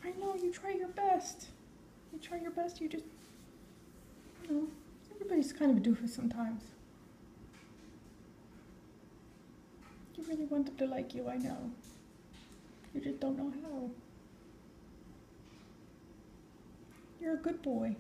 I know, you try your best. You try your best, you just, you know, everybody's kind of a doofus sometimes. You really want them to like you, I know. You just don't know how. You're a good boy.